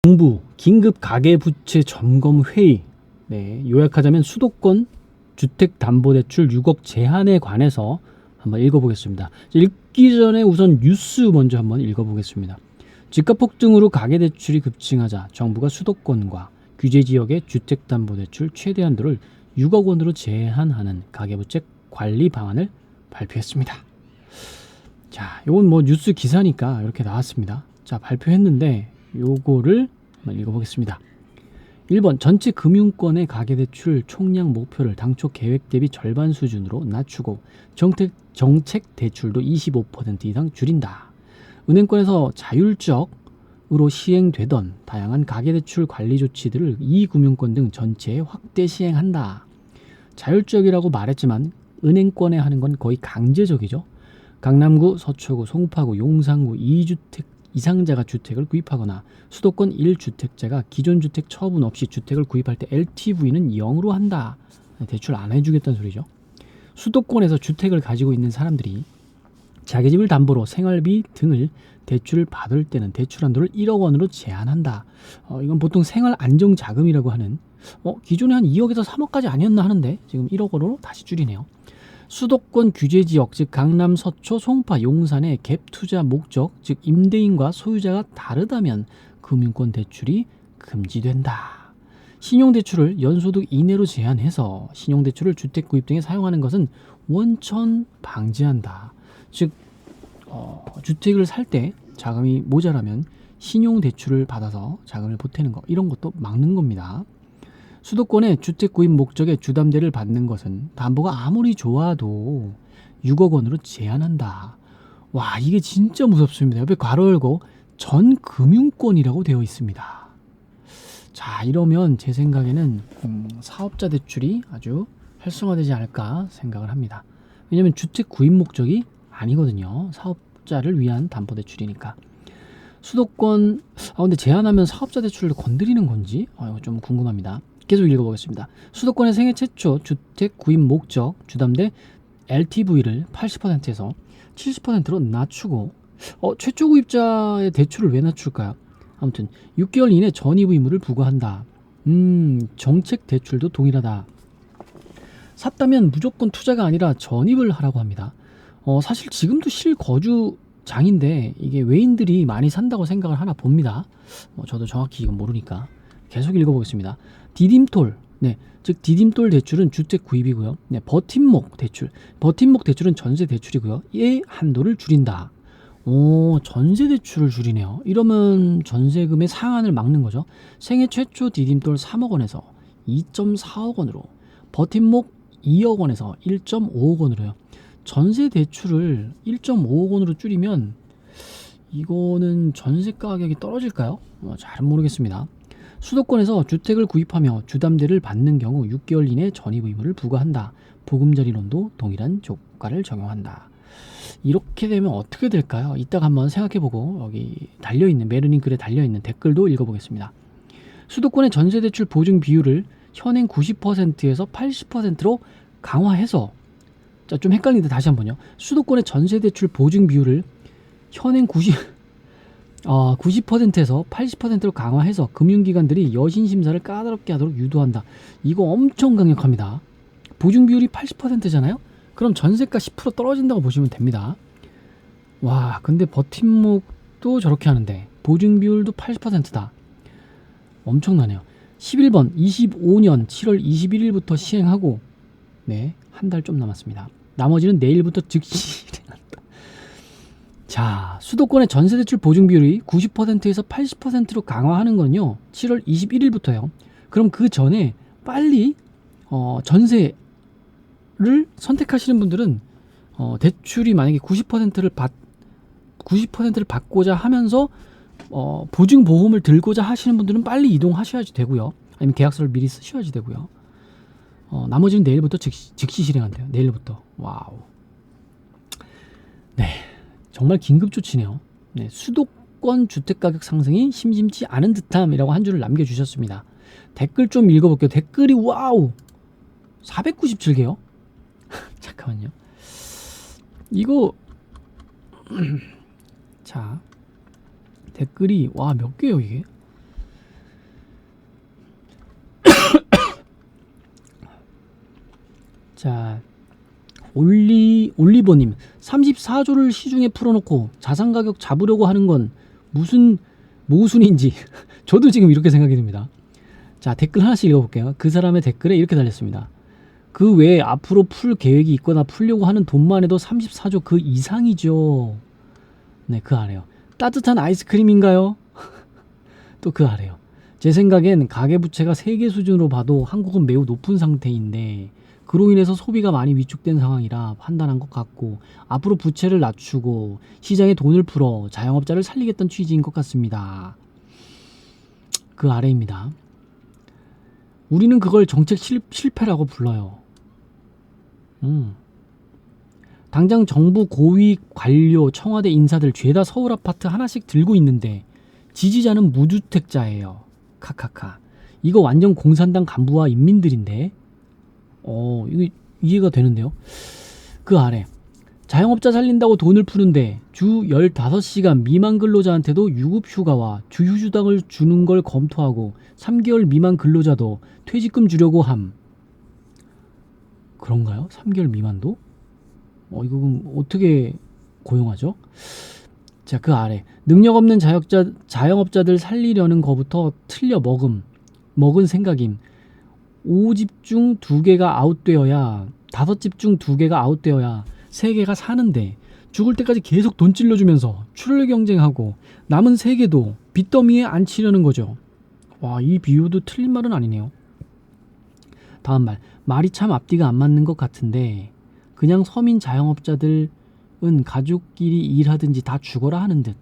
정부 긴급 가계부채 점검 회의. 네, 요약하자면 수도권 주택담보대출 6억 제한에 관해서 한번 읽어보겠습니다. 읽기 전에 우선 뉴스 먼저 한번 읽어보겠습니다. 집값 폭등으로 가계대출이 급증하자 정부가 수도권과 규제지역의 주택담보대출 최대 한도를 6억 원으로 제한하는 가계부채 관리 방안을 발표했습니다. 자, 이건 뭐 뉴스 기사니까 이렇게 나왔습니다. 자, 발표했는데 요거를 한번 읽어보겠습니다. 1번 전체 금융권의 가계대출 총량 목표를 당초 계획 대비 절반 수준으로 낮추고 정책 대출도 25% 이상 줄인다. 은행권에서 자율적으로 시행되던 다양한 가계대출 관리 조치들을 이금융권 등 전체에 확대 시행한다. 자율적이라고 말했지만 은행권에 하는 건 거의 강제적이죠. 강남구, 서초구, 송파구, 용산구 2주택 이상자가 주택을 구입하거나 수도권 1주택자가 기존 주택 처분 없이 주택을 구입할 때 LTV는 0으로 한다. 대출 안 해주겠다는 소리죠. 수도권에서 주택을 가지고 있는 사람들이 자기 집을 담보로 생활비 등을 대출을 받을 때는 대출 한도를 1억 원으로 제한한다. 이건 보통 생활안정자금이라고 하는 기존에 한 2억에서 3억까지 아니었나 하는데 지금 1억 원으로 다시 줄이네요. 수도권 규제지역 즉 강남, 서초, 송파, 용산의 갭 투자 목적 즉 임대인과 소유자가 다르다면 금융권 대출이 금지된다. 신용대출을 연소득 이내로 제한해서 신용대출을 주택 구입 등에 사용하는 것은 원천 방지한다. 즉 주택을 살 때 자금이 모자라면 신용대출을 받아서 자금을 보태는 거 이런 것도 막는 겁니다. 수도권의 주택 구입 목적의 주담대를 받는 것은 담보가 아무리 좋아도 6억 원으로 제한한다. 와, 이게 진짜 무섭습니다. 옆에 괄호 열고 전 금융권이라고 되어 있습니다. 자, 이러면 제 생각에는 사업자 대출이 아주 활성화되지 않을까 생각을 합니다. 왜냐하면 주택 구입 목적이 아니거든요. 사업자를 위한 담보대출이니까. 수도권 근데 제한하면 사업자 대출을 건드리는 건지 이거 좀 궁금합니다. 계속 읽어보겠습니다. 수도권의 생애 최초 주택 구입 목적 주담대 LTV를 80%에서 70%로 낮추고 최초 구입자의 대출을 왜 낮출까요? 아무튼 6개월 이내 전입 의무를 부과한다. 정책 대출도 동일하다. 샀다면 무조건 투자가 아니라 전입을 하라고 합니다. 사실 지금도 실거주장인데 이게 외인들이 많이 산다고 생각을 하나 봅니다. 저도 정확히 이건 모르니까 계속 읽어보겠습니다. 디딤돌, 즉 디딤돌 대출은 주택 구입이고요. 버팀목 대출은 전세 대출이고요. 이 한도를 줄인다. 전세 대출을 줄이네요. 이러면 전세금의 상한을 막는 거죠. 생애 최초 디딤돌 3억 원에서 2.4억 원으로, 버팀목 2억 원에서 1.5억 원으로요. 전세 대출을 1.5억 원으로 줄이면 이거는 전세 가격이 떨어질까요? 잘은 모르겠습니다. 수도권에서 주택을 구입하며 주담대를 받는 경우 6개월 이내 전입 의무를 부과한다. 보금자리론도 동일한 조건을 적용한다. 이렇게 되면 어떻게 될까요? 이따가 한번 생각해보고 여기 달려있는 메르닌 글에 달려있는 댓글도 읽어보겠습니다. 수도권의 전세대출 보증 비율을 현행 90%에서 80%로 강화해서 좀 헷갈리는데 다시 한번요. 수도권의 전세대출 보증 비율을 현행 90%에서 80%로 강화해서 금융기관들이 여신심사를 까다롭게 하도록 유도한다. 이거 엄청 강력합니다. 보증 비율이 80%잖아요? 그럼 전세가 10% 떨어진다고 보시면 됩니다. 와, 근데 버팀목도 저렇게 하는데 보증 비율도 80%다. 엄청나네요. 11번 25년 7월 21일부터 시행하고 한 달 좀 남았습니다. 나머지는 내일부터 즉시 자, 수도권의 전세대출 보증 비율이 90%에서 80%로 강화하는 건요 7월 21일부터요. 그럼 그 전에 빨리 전세를 선택하시는 분들은 대출이 만약에 90%를 받고자 하면서 보증보험을 들고자 하시는 분들은 빨리 이동하셔야지 되고요. 아니면 계약서를 미리 쓰셔야지 되고요. 나머지는 내일부터 즉시 실행한대요. 내일부터. 와우. 네. 정말 긴급 조치네요. 수도권 주택가격 상승이 심심치 않은 듯함이라고 한 줄을 남겨주셨습니다. 댓글 좀 읽어볼게요. 댓글이 와우 497개요. 잠깐만요. 이거 자 댓글이 와 몇 개요 이게? 자, 올리버님 34조를 시중에 풀어놓고 자산가격 잡으려고 하는 건 무슨 모순인지 저도 지금 이렇게 생각이 듭니다. 자, 댓글 하나씩 읽어볼게요. 그 사람의 댓글에 이렇게 달렸습니다. 그 외에 앞으로 풀 계획이 있거나 풀려고 하는 돈만 해도 34조 그 이상이죠. 네, 그 아래요. 따뜻한 아이스크림인가요? 또 그 아래요. 제 생각엔 가계부채가 세계 수준으로 봐도 한국은 매우 높은 상태인데 그로 인해서 소비가 많이 위축된 상황이라 판단한 것 같고 앞으로 부채를 낮추고 시장에 돈을 풀어 자영업자를 살리겠다는 취지인 것 같습니다. 그 아래입니다. 우리는 그걸 정책 실패라고 불러요. 당장 정부 고위 관료 청와대 인사들 죄다 서울 아파트 하나씩 들고 있는데 지지자는 무주택자예요. 카카카. 이거 완전 공산당 간부와 인민들인데. 이거 이해가 되는데요. 그 아래 자영업자 살린다고 돈을 푸는데 주 15시간 미만 근로자한테도 유급휴가와 주휴수당을 주는 걸 검토하고 3개월 미만 근로자도 퇴직금 주려고 함. 그런가요? 3개월 미만도? 이거 그럼 어떻게 고용하죠? 자, 그 아래 능력 없는 자영업자들 살리려는 거부터 틀려 먹은 생각임. 5집 중 2개가 아웃되어야 5집 중 2개가 아웃되어야 3개가 사는데 죽을 때까지 계속 돈 찔러주면서 출혈 경쟁하고 남은 3개도 빚더미에 앉히려는 거죠. 와, 이 비유도 틀린 말은 아니네요. 다음 말이 참 앞뒤가 안 맞는 것 같은데 그냥 서민 자영업자들은 가족끼리 일하든지 다 죽어라 하는 듯.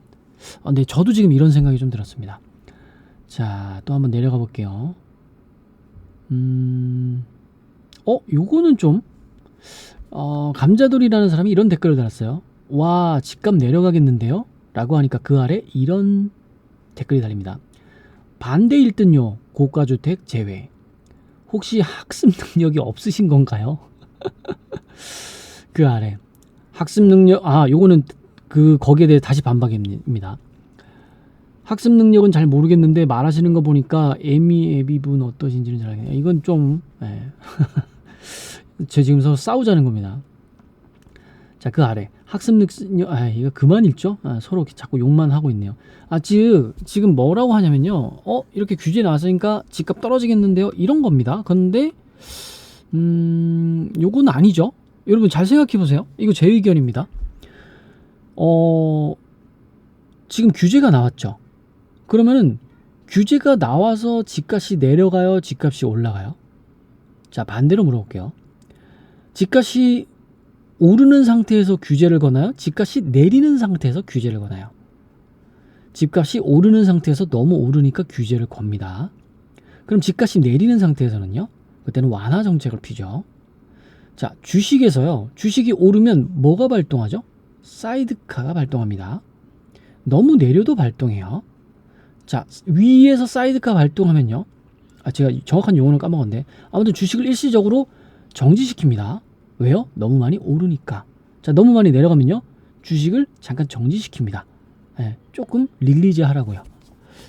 네, 저도 지금 이런 생각이 좀 들었습니다. 자, 또 한번 내려가 볼게요. 요거는 좀 감자돌이라는 사람이 이런 댓글을 달았어요. 와, 집값 내려가겠는데요? 라고 하니까 그 아래 이런 댓글이 달립니다. 반대일 듯요. 고가주택 제외. 혹시 학습 능력이 없으신 건가요? 그 아래 학습 능력, 요거는 거기에 대해 다시 반박입니다. 학습 능력은 잘 모르겠는데 말하시는 거 보니까 애비분 어떠신지는 잘 알겠네요. 이건 좀 제 지금 싸우자는 겁니다. 자, 그 아래 학습 능력, 이거 그만 읽죠? 서로 자꾸 욕만 하고 있네요. 지금 뭐라고 하냐면요. 이렇게 규제 나왔으니까 집값 떨어지겠는데요? 이런 겁니다. 그런데 요건 아니죠. 여러분 잘 생각해 보세요. 이거 제 의견입니다. 지금 규제가 나왔죠. 그러면은 규제가 나와서 집값이 내려가요? 집값이 올라가요? 자, 반대로 물어볼게요. 집값이 오르는 상태에서 규제를 거나요? 집값이 내리는 상태에서 규제를 거나요? 집값이 오르는 상태에서 너무 오르니까 규제를 겁니다. 그럼 집값이 내리는 상태에서는요? 그때는 완화 정책을 피죠. 자, 주식에서요. 주식이 오르면 뭐가 발동하죠? 사이드카가 발동합니다. 너무 내려도 발동해요. 자, 위에서 사이드카 발동하면요. 제가 정확한 용어는 까먹었는데 아무튼 주식을 일시적으로 정지시킵니다. 왜요? 너무 많이 오르니까. 자, 너무 많이 내려가면요. 주식을 잠깐 정지시킵니다. 조금 릴리즈 하라고요.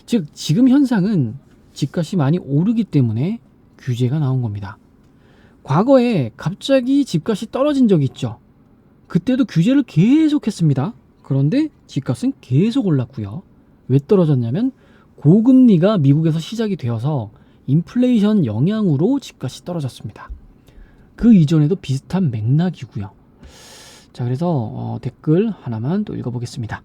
즉, 지금 현상은 집값이 많이 오르기 때문에 규제가 나온 겁니다. 과거에 갑자기 집값이 떨어진 적이 있죠. 그때도 규제를 계속 했습니다. 그런데 집값은 계속 올랐고요. 왜 떨어졌냐면 고금리가 미국에서 시작이 되어서 인플레이션 영향으로 집값이 떨어졌습니다. 그 이전에도 비슷한 맥락이고요. 자, 그래서 댓글 하나만 또 읽어보겠습니다.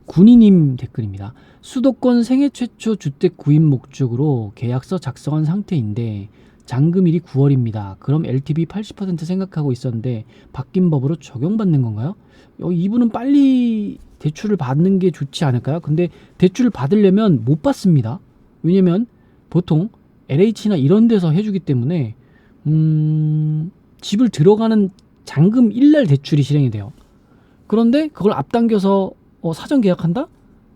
군이님 댓글입니다. 수도권 생애 최초 주택 구입 목적으로 계약서 작성한 상태인데 잔금일이 9월입니다. 그럼 LTV 80% 생각하고 있었는데 바뀐 법으로 적용받는 건가요? 이분은 빨리 대출을 받는 게 좋지 않을까요? 근데 대출을 받으려면 못 받습니다. 왜냐면 보통 LH나 이런 데서 해주기 때문에 집을 들어가는 잔금 일날 대출이 실행이 돼요. 그런데 그걸 앞당겨서 사전 계약한다?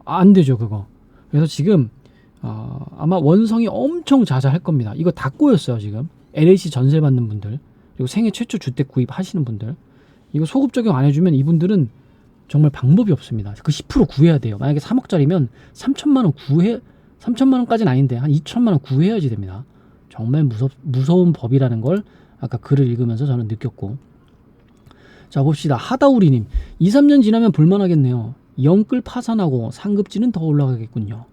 안 되죠, 그거. 그래서 지금 아마 원성이 엄청 자자할 겁니다. 이거 다 꼬였어요, 지금. LH 전세 받는 분들, 그리고 생애 최초 주택 구입하시는 분들, 이거 소급 적용 안 해주면 이분들은 정말 방법이 없습니다. 그 10% 구해야 돼요. 만약에 3억짜리면 3천만 원 3천만 원까지는 아닌데 한 2천만 원 구해야지 됩니다. 정말 무서운 법이라는 걸 아까 글을 읽으면서 저는 느꼈고. 자, 봅시다. 하다우리님, 2, 3년 지나면 볼만하겠네요. 영끌 파산하고 상급지는 더 올라가겠군요.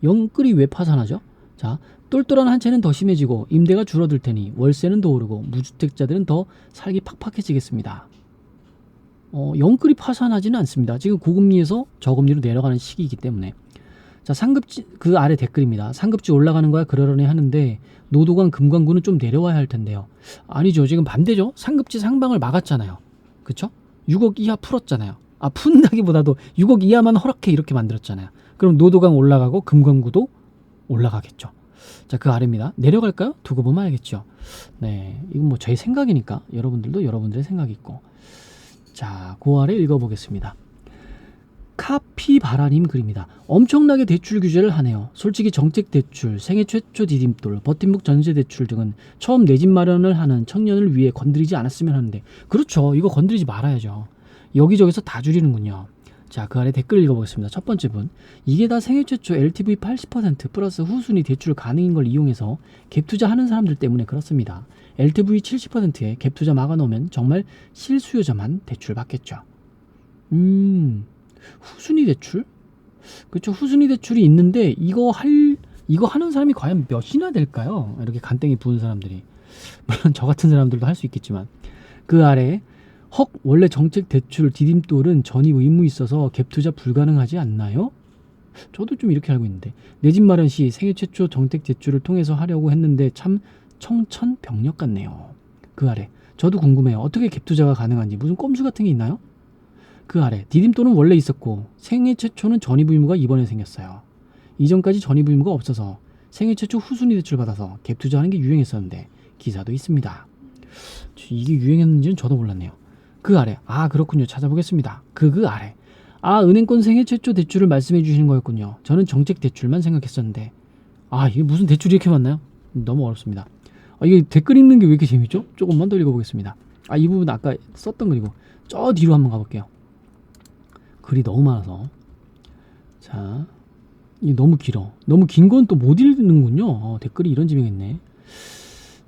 영끌이 왜 파산하죠? 자, 똘똘한 한 채는 더 심해지고 임대가 줄어들 테니 월세는 더 오르고 무주택자들은 더 살기 팍팍해지겠습니다. 영끌이 파산하지는 않습니다. 지금 고금리에서 저금리로 내려가는 시기이기 때문에. 자, 상급지, 그 아래 댓글입니다. 상급지 올라가는 거야 그러려니 하는데 노도강 금강구는 좀 내려와야 할 텐데요. 아니죠. 지금 반대죠. 상급지 상방을 막았잖아요. 그쵸? 6억 이하 풀었잖아요. 푼다기보다도 6억 이하만 허락해 이렇게 만들었잖아요. 그럼 노도강 올라가고 금강구도 올라가겠죠. 자, 그 아래입니다. 내려갈까요? 두고 보면 알겠죠. 네, 이건 뭐 제 생각이니까 여러분들도 여러분들의 생각이 있고. 자, 그 아래 읽어보겠습니다. 카피바라님 글입니다. 엄청나게 대출 규제를 하네요. 솔직히 정책대출, 생애 최초 디딤돌, 버팀목 전세대출 등은 처음 내 집 마련을 하는 청년을 위해 건드리지 않았으면 하는데, 그렇죠. 이거 건드리지 말아야죠. 여기저기서 다 줄이는군요. 자, 그 아래 댓글 읽어보겠습니다. 첫 번째 분, 이게 다 생애 최초 LTV 80% 플러스 후순위 대출 가능인 걸 이용해서 갭투자 하는 사람들 때문에 그렇습니다. LTV 70%에 갭투자 막아놓으면 정말 실수요자만 대출 받겠죠. 후순위 대출? 그렇죠. 후순위 대출이 있는데 이거 하는 사람이 과연 몇이나 될까요? 이렇게 간땡이 부은 사람들이. 물론 저 같은 사람들도 할 수 있겠지만. 그 아래 원래 정책 대출 디딤돌은 전입 의무 있어서 갭투자 불가능하지 않나요? 저도 좀 이렇게 알고 있는데 내 집 마련 시 생애 최초 정책 대출을 통해서 하려고 했는데 참 청천벽력 같네요. 그 아래 저도 궁금해요. 어떻게 갭투자가 가능한지 무슨 꼼수 같은 게 있나요? 그 아래 디딤돌은 원래 있었고 생애 최초는 전입 의무가 이번에 생겼어요. 이전까지 전입 의무가 없어서 생애 최초 후순위 대출 받아서 갭 투자하는 게 유행했었는데 기사도 있습니다. 이게 유행했는지는 저도 몰랐네요. 그 아래 그렇군요. 찾아보겠습니다. 그 아래 은행권 생애 최초 대출을 말씀해 주시는 거였군요. 저는 정책 대출만 생각했었는데 이게 무슨 대출이 이렇게 많나요? 너무 어렵습니다. 이게 댓글 읽는 게 왜 이렇게 재밌죠? 조금만 더 읽어보겠습니다. 이 부분 아까 썼던 글이고 저 뒤로 한번 가볼게요. 글이 너무 많아서. 자, 이게 너무 길어. 너무 긴 건 또 못 읽는군요. 댓글이 이런 지명했네.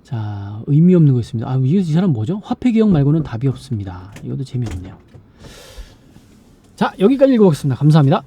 자, 의미 없는 거 있습니다. 이 사람 뭐죠? 화폐 개혁 말고는 답이 없습니다. 이것도 재미없네요. 자, 여기까지 읽어보겠습니다. 감사합니다.